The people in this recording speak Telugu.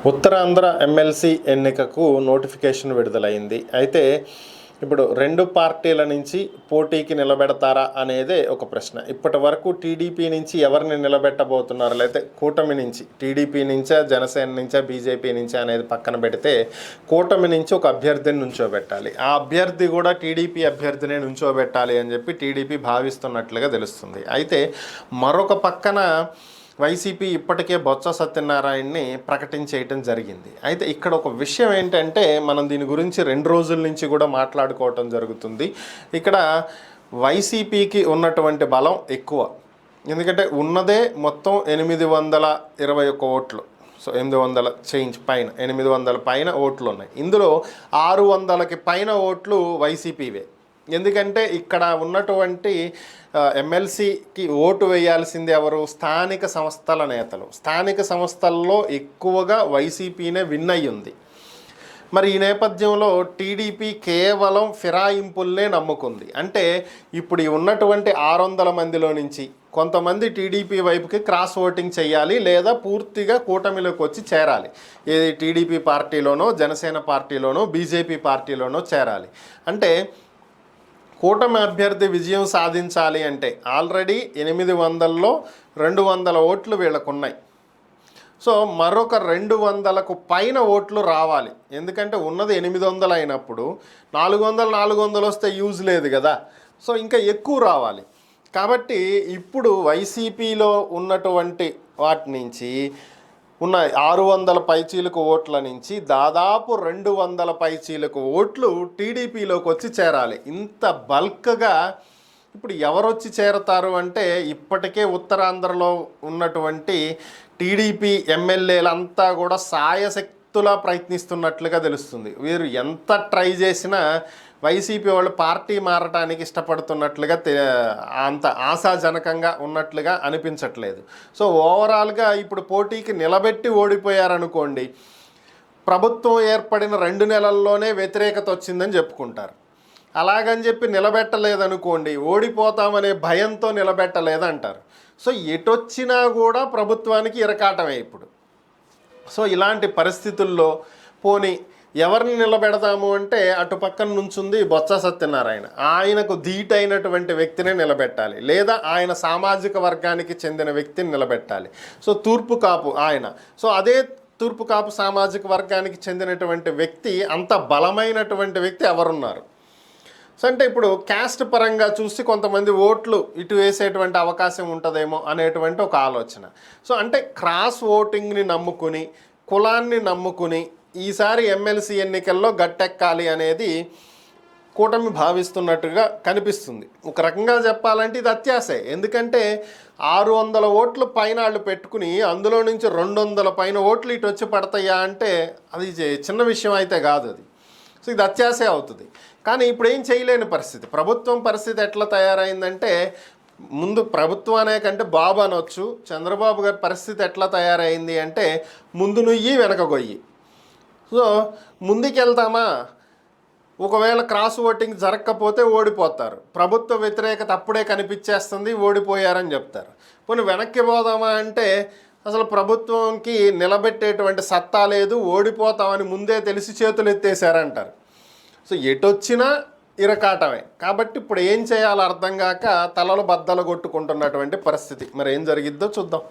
ఉత్తరాంధ్ర ఎమ్మెల్సీ ఎన్నికకు నోటిఫికేషన్ విడుదలైంది. అయితే ఇప్పుడు 2 పార్టీల నుంచి పోటీకి నిలబెడతారా అనేదే ఒక ప్రశ్న. ఇప్పటి వరకు టీడీపీ నుంచి ఎవరిని నిలబెట్టబోతున్నారు, లేకపోతే కూటమి నుంచి టీడీపీ నుంచా, జనసేన నుంచా, బీజేపీ నుంచా అనేది పక్కన పెడితే కూటమి నుంచి ఒక అభ్యర్థిని నుంచోబెట్టాలి. ఆ అభ్యర్థి కూడా టీడీపీ అభ్యర్థినే నుంచోబెట్టాలి అని చెప్పి టీడీపీ భావిస్తున్నట్లుగా తెలుస్తుంది. అయితే మరొక పక్కన వైసీపీ ఇప్పటికే బొత్స సత్యనారాయణని ప్రకటించేయటం జరిగింది. అయితే ఇక్కడ ఒక విషయం ఏంటంటే, మనం దీని గురించి 2 రోజుల నుంచి కూడా మాట్లాడుకోవటం జరుగుతుంది. ఇక్కడ వైసీపీకి ఉన్నటువంటి బలం ఎక్కువ. ఎందుకంటే ఉన్నదే మొత్తం 821 ఓట్లు. సో 800 చేంజ్ పైన, 800 పైన ఓట్లు ఉన్నాయి. ఇందులో 600కి పైన ఓట్లు వైసీపీవే. ఎందుకంటే ఇక్కడ ఉన్నటువంటి ఎమ్మెల్సీకి ఓటు వేయాల్సింది ఎవరు? స్థానిక సంస్థల నేతలు. స్థానిక సంస్థల్లో ఎక్కువగా వైసీపీనే విన్ అయ్యింది. మరి ఈ నేపథ్యంలో టీడీపీ కేవలం ఫిరాయింపుల్నే నమ్ముకుంది. అంటే ఇప్పుడు ఉన్నటువంటి 600 మందిలో నుంచి కొంతమంది టీడీపీ వైపుకి క్రాస్ ఓటింగ్ చేయాలి, లేదా పూర్తిగా కూటమిలోకి వచ్చి చేరాలి. ఏది టీడీపీ పార్టీలోనో, జనసేన పార్టీలోనో, బీజేపీ పార్టీలోనో చేరాలి. అంటే కూటమి అభ్యర్థి విజయం సాధించాలి అంటే ఆల్రెడీ 800లో 200 ఓట్లు వీళ్ళకున్నాయి. సో మరొక 200కు పైన ఓట్లు రావాలి. ఎందుకంటే ఉన్నది 800 అయినప్పుడు 400 వస్తే యూజ్ లేదు కదా. సో ఇంకా ఎక్కువ రావాలి. కాబట్టి ఇప్పుడు వైసీపీలో ఉన్నటువంటి వాటి నుంచి ఉన్న 600 పైచీలకు ఓట్ల నుంచి దాదాపు 200 పైచీలకు ఓట్లు టీడీపీలోకి వచ్చి చేరాలి. ఇంత బల్క్గా ఇప్పుడు ఎవరు వచ్చి చేరతారు అంటే, ఇప్పటికే ఉత్తరాంధ్రలో ఉన్నటువంటి టీడీపీ ఎమ్మెల్యేలంతా కూడా సాయశక్తులా ప్రయత్నిస్తున్నట్లుగా తెలుస్తుంది. వీరు ఎంత ట్రై చేసినా వైసీపీ వాళ్ళు పార్టీ మారటానికి ఇష్టపడుతున్నట్లుగా, అంత ఆశాజనకంగా ఉన్నట్లుగా అనిపించట్లేదు. సో ఓవరాల్గా ఇప్పుడు పోటీకి నిలబెట్టి ఓడిపోయారనుకోండి, ప్రభుత్వం ఏర్పడిన 2 నెలల్లోనే వ్యతిరేకత వచ్చిందని చెప్పుకుంటారు. అలాగని చెప్పి నిలబెట్టలేదనుకోండి, ఓడిపోతామనే భయంతో నిలబెట్టలేదంటారు. సో ఎటొచ్చినా కూడా ప్రభుత్వానికి ఇరకాటమే ఇప్పుడు. సో ఇలాంటి పరిస్థితుల్లో పోనీ ఎవరిని నిలబెడదాము అంటే, అటు పక్కన నుంచుంది బొత్స సత్యనారాయణ. ఆయనకు ధీటైనటువంటి వ్యక్తినే నిలబెట్టాలి, లేదా ఆయన సామాజిక వర్గానికి చెందిన వ్యక్తిని నిలబెట్టాలి. సో తూర్పు కాపు ఆయన. సో అదే తూర్పు కాపు సామాజిక వర్గానికి చెందినటువంటి వ్యక్తి, అంత బలమైనటువంటి వ్యక్తి ఎవరున్నారు? సో అంటే ఇప్పుడు క్యాస్ట్ పరంగా చూసి కొంతమంది ఓట్లు ఇటు వేసేటువంటి అవకాశం ఉంటుందేమో అనేటువంటి ఒక ఆలోచన. సో అంటే క్రాస్ ఓటింగ్ని నమ్ముకుని, కులాన్ని నమ్ముకుని ఈసారి ఎమ్మెల్సీ ఎన్నికల్లో గట్టెక్కాలి అనేది కూటమి భావిస్తున్నట్టుగా కనిపిస్తుంది. ఒక రకంగా చెప్పాలంటే ఇది అత్యాశే. ఎందుకంటే 600 ఓట్లు పైన వాళ్ళు పెట్టుకుని అందులో నుంచి 200 పైన ఓట్లు ఇటు వచ్చి పడతాయా అంటే అది చిన్న విషయం అయితే కాదు అది. సో ఇది అత్యాశే అవుతుంది. కానీ ఇప్పుడు ఏం చేయలేని పరిస్థితి. ప్రభుత్వం పరిస్థితి ఎట్లా తయారైందంటే, ముందు ప్రభుత్వం అనే కంటే బాబు అనొచ్చు, చంద్రబాబు గారి పరిస్థితి ఎట్లా తయారైంది అంటే, ముందు నుయ్యి వెనక గొయ్యి. సో ముందుకెళ్తామా, ఒకవేళ క్రాస్ ఓటింగ్ జరగకపోతే ఓడిపోతారు, ప్రభుత్వ వ్యతిరేకత అప్పుడే కనిపించేస్తుంది, ఓడిపోయారని చెప్తారు. పోనీ వెనక్కి పోదామా అంటే, అసలు ప్రభుత్వంకి నిలబెట్టేటువంటి సత్తా లేదు, ఓడిపోతామని ముందే తెలిసి చేతులు ఎత్తేసారంటారు. సో ఎటొచ్చినా ఇరకాటమే. కాబట్టి ఇప్పుడు ఏం చేయాలో అర్థం కాక తలలు బద్దలు కొట్టుకుంటున్నటువంటి పరిస్థితి. మరి ఏం జరిగిద్దో చూద్దాం.